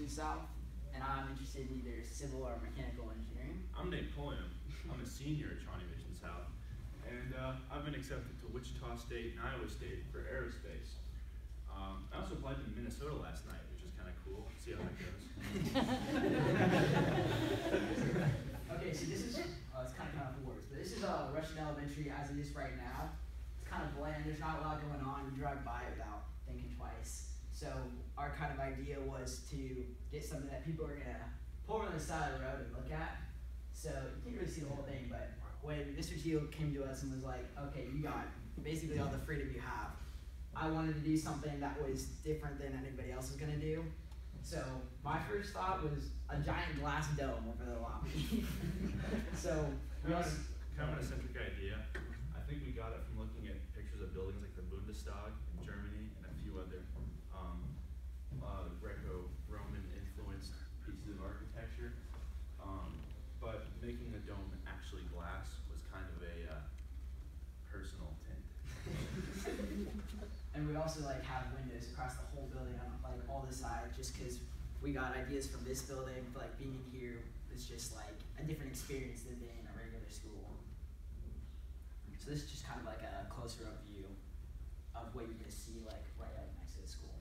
Vision South, and I'm interested in either civil or mechanical engineering. I'm Nate Pulliam. I'm a senior at Shawnee Mission South, and I've been accepted to Wichita State and Iowa State for aerospace. I also applied to Minnesota last night, which is kind of cool. See how that goes. Okay, so this is, it's kind of for words, but this is Rushing Elementary as it is right now. It's kind of bland, there's not a lot going on, you drive by it without thinking twice. So our kind of idea was to get something that people are gonna pull on the side of the road and look at. So you can't really see the whole thing, but when Mr. Teal came to us and was like, okay, you got basically all the freedom you have. I wanted to do something that was different than anybody else was gonna do. So my first thought was a giant glass dome over the lobby. So we also, kind of an eccentric idea. I think we got it from looking at pictures of buildings like the Bundestag in Germany and a few other Greco-Roman influenced pieces of architecture. But making the dome actually glass was kind of a personal tint. And we also have windows across the whole building on all the sides, just because we got ideas from this building. But being in here is just a different experience than being in a regular school. So this is just kind of a closer up view of what you're gonna see right up next to the school.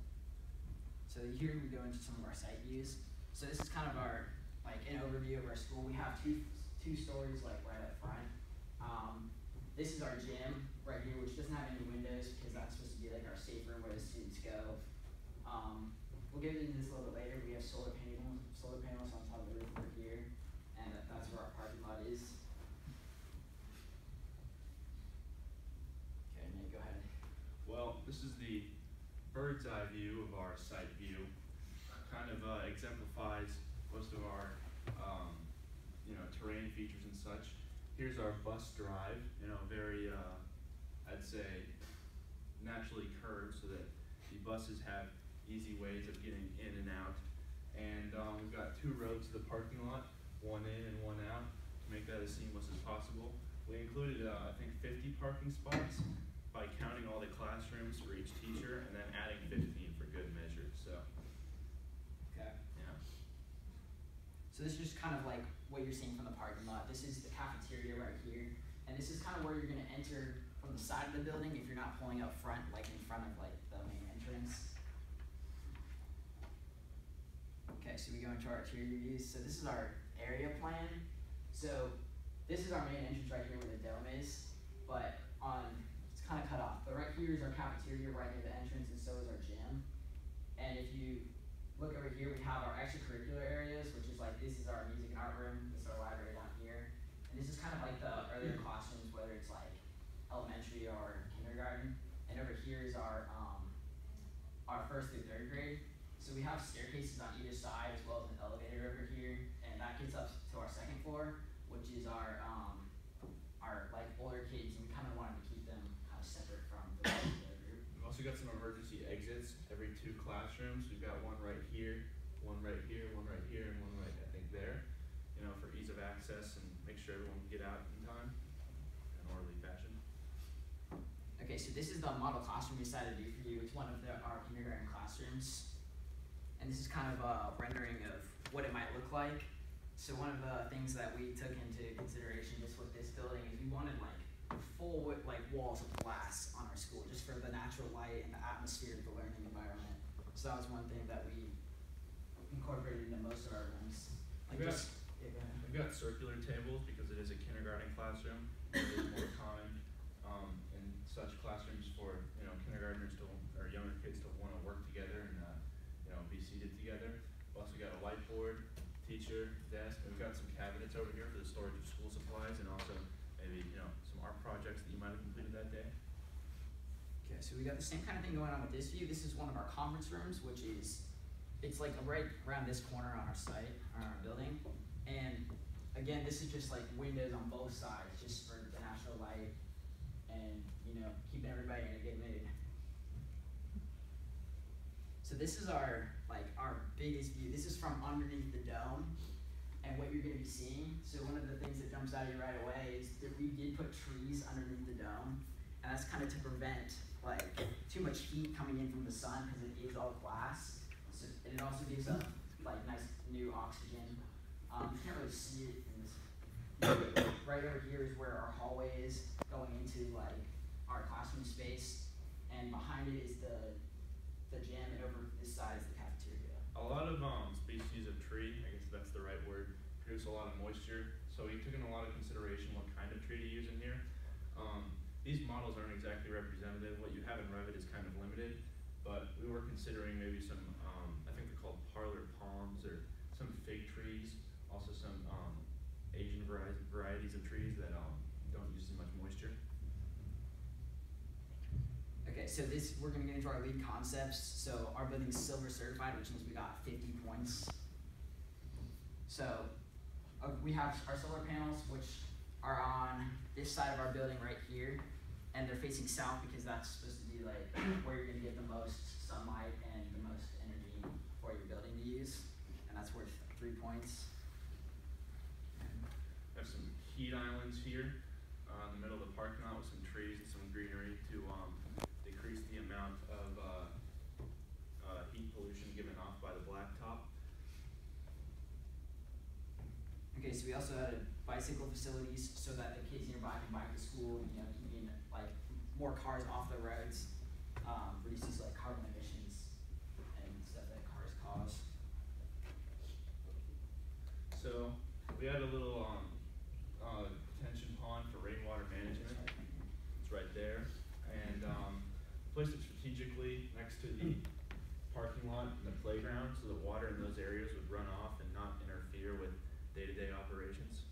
So here we go into some of our site views. So this is kind of our an overview of our school. We have two stories right up front. This is our gym right here, which doesn't have any windows because that's supposed to be our safe room where the students go. We'll get into this a little bit later. We have solar panels on top of the roof over here, and that's where our parking lot is. Okay, Nate, go ahead. Well, this is the bird's eye view of our site view. Kind of exemplifies most of our terrain features and such. Here's our bus drive, very, I'd say, naturally curved so that the buses have easy ways of getting in and out. And we've got two roads to the parking lot, one in and one out, to make that as seamless as possible. We included, I think, 50 parking spots by counting all the classrooms for each teacher and then adding 15 for good measure. So, okay. Yeah. So this is just kind of what you're seeing from the parking lot. This is the cafeteria right here. And this is kind of where you're gonna enter from the side of the building if you're not pulling up front, in front of the main entrance. Okay, so we go into our interior views. So this is our area plan. So this is our main entrance right here where the dome is, but it's kind of cut off. But right here is our cafeteria right near the entrance, and so is our gym. And if you look over here, we have our extracurricular areas, which is this is our music and art room, this is our library down here. And this is kind of the earlier classrooms, whether it's elementary or kindergarten. And over here is our first through third grade. So we have staircases on either side as well as an elevator over here, and that gets up to our second floor, which is our older kids, and we kind of wanted to keep them kind of separate from the rest of the group. We've also got some emergency exits every two classrooms. We've got one right here, one right here, one right here, and one right, I think, there, for ease of access and make sure everyone can get out in time in an orderly fashion. Okay, so this is the model classroom we decided to do for you. It's one of our kindergarten classrooms. And this is kind of a rendering of what it might look like. So one of the things that we took into consideration just with this building is we wanted full walls of glass on our school, just for the natural light and the atmosphere of the learning environment. So that was one thing that we incorporated into most of our rooms. We've got circular tables because it is a kindergarten classroom. It is more common in such classrooms for kindergartners or younger kids to want to work together and be seated together. We've also got a whiteboard, teacher, desk, and we've got some cabinets over here for the storage of school supplies and also maybe some art projects that you might have completed that day. Okay, so we got the same kind of thing going on with this view. This is one of our conference rooms, which is right around this corner on our site, on our building. And again, this is just windows on both sides, just for the natural light and keeping everybody in a good mood. So this is our biggest view. This is from underneath the dome and what you're gonna be seeing. So one of the things that jumps out at you right away is that we did put trees underneath the dome, and that's kind of to prevent too much heat coming in from the sun because it is all glass. So, and it also gives up oxygen. You can't really see it in this. Right over here is where our hallway is going into like our classroom space, and behind it is the gym, and over this side is the cafeteria. A lot of species of tree, I guess that's the right word, produce a lot of moisture. So we took in a lot of consideration what kind of tree to use in here. These models aren't exactly representative. What you have in Revit is kind of limited, but we were considering maybe some, I think they're called parlor palms or some fig trees, also some Asian varieties of trees that don't use as much moisture. Okay, so we're gonna get into our lead concepts. So our building's silver certified, which means we got 50 points. So we have our solar panels, which are on this side of our building right here, and they're facing south because that's supposed to be like where you're gonna get the most sunlight and the most energy for your building to use, and that's worth 3 points. We have some heat islands here in the middle of the parking lot with some trees and some greenery to decrease the amount of heat pollution given off by the blacktop. Okay, so we also added bicycle facilities so that the kids nearby can bike to school, you know, keeping like more cars off the roads, reduces like carbon emissions and stuff that cars cause. So we had a little detention pond for rainwater management. It's right there, and placed it strategically next to the parking lot and the playground so the water in those areas would run off and not interfere with day-to-day operations.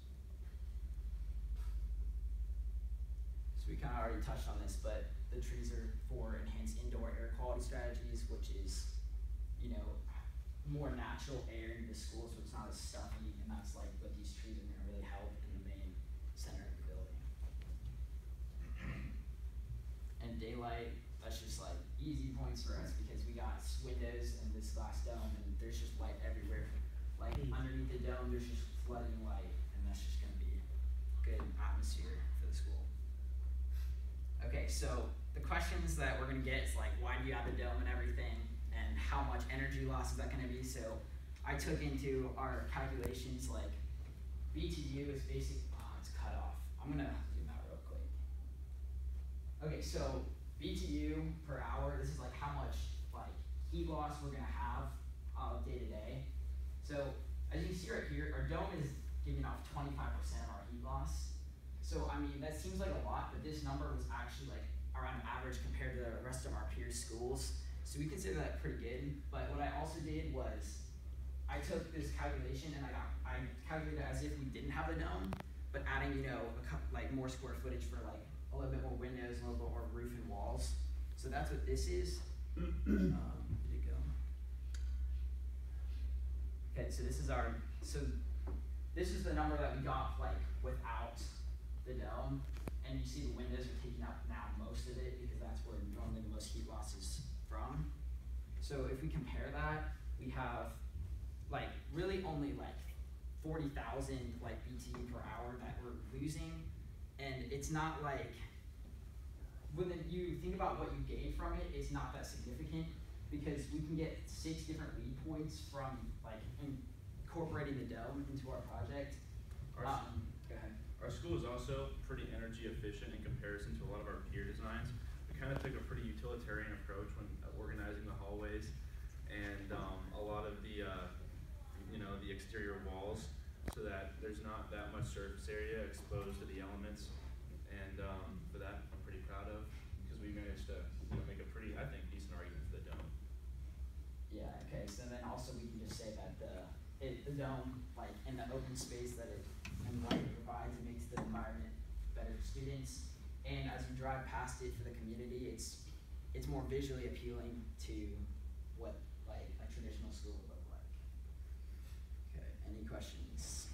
So we kind of already touched on this, but the trees are for enhanced indoor air quality strategies, which is, you know, more natural air into the school, so it's not as stuffy, and that's like what these trees are gonna really help in the main center of the building. And daylight, that's just like easy points for us because we got windows and this glass dome, and there's just light everywhere. Like underneath the dome, there's just flooding light, and that's just gonna be good atmosphere for the school. Okay, so the questions that we're gonna get is like, why do you have the dome and everything, and how much energy loss is that gonna be? So I took into our calculations, like BTU is basic, it's cut off. I'm gonna zoom out real quick. Okay, so BTU per hour, this is like how much like heat loss we're gonna have day to day. So as you can see right here, our dome is giving off 25% of our heat loss. So I mean, that seems like a lot, but this number was actually like around average compared to the rest of our peer schools. So we consider that pretty good. But what I also did was I took this calculation and I calculated it as if we didn't have the dome, but adding, you know, like more square footage for like a little bit more windows, a little bit more roof and walls. So that's what this is. Did it go? Okay, so this is this is the number that we got like without the dome, and you see the windows are taking up now most of it because that's where normally the most heat loss is from. So if we compare that, we have like really only like 40,000 like BTU per hour that we're losing, and it's not like when you think about what you gain from it, it's not that significant because we can get 6 different lead points from like incorporating the dome into our project. Go ahead. Our school is also pretty energy efficient in comparison to a lot of our peer designs. We kind of took a pretty utilitarian approach when organizing the hallways and a lot of the the exterior walls, so that there's not that much surface area exposed to the elements. And for that, I'm pretty proud of because we managed to make a pretty, I think, decent argument for the dome. Yeah. Okay. So then also we can just say that the dome, like in the open space that it and light it provides, it makes the environment better for students. And as you drive past it for the community, it's more visually appealing to what like a traditional school would look like. Okay. Any questions?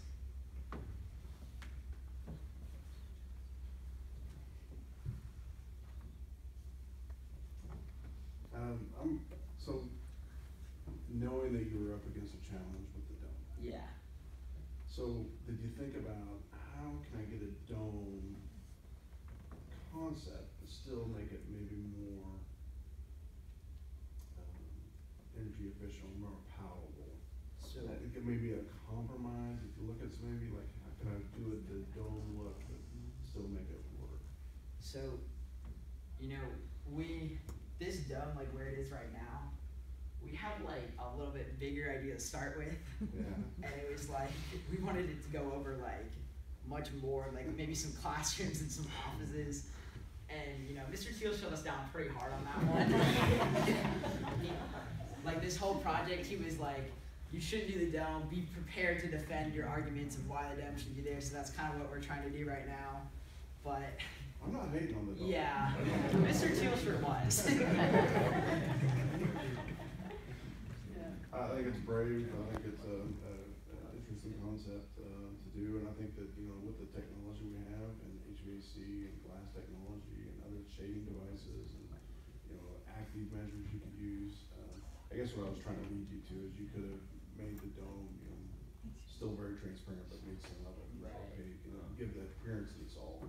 So knowing that you were up against a challenge with the dome. Yeah. So did you think about how can I get a dome concept but still make it maybe more energy efficient, more palatable? So Because it may be a compromise, if you look at this, maybe like, how can I do it, the dome look, but still make it work? So, you know, this dome, like where it is right now, we had like a little bit bigger idea to start with. Yeah. And it was like, we wanted it to go over like much more, like maybe some classrooms and some offices. And, you know, Mr. Teal shut us down pretty hard on that one. Like this whole project, he was like, you shouldn't do the dome, be prepared to defend your arguments of why the dome should be there. So that's kind of what we're trying to do right now. But I'm not hating on the dome. yeah, Mr. Teal sure was. I think it's brave, I think it's an interesting concept to do, and I think that, you know, with the technology we have, and HVAC and glass technology and other shading devices and, you know, active measures you could use, I guess what I was trying to lead you to is you could have made the dome, you know, still very transparent, but made some of it Right. opaque, you know, give the appearance that it's all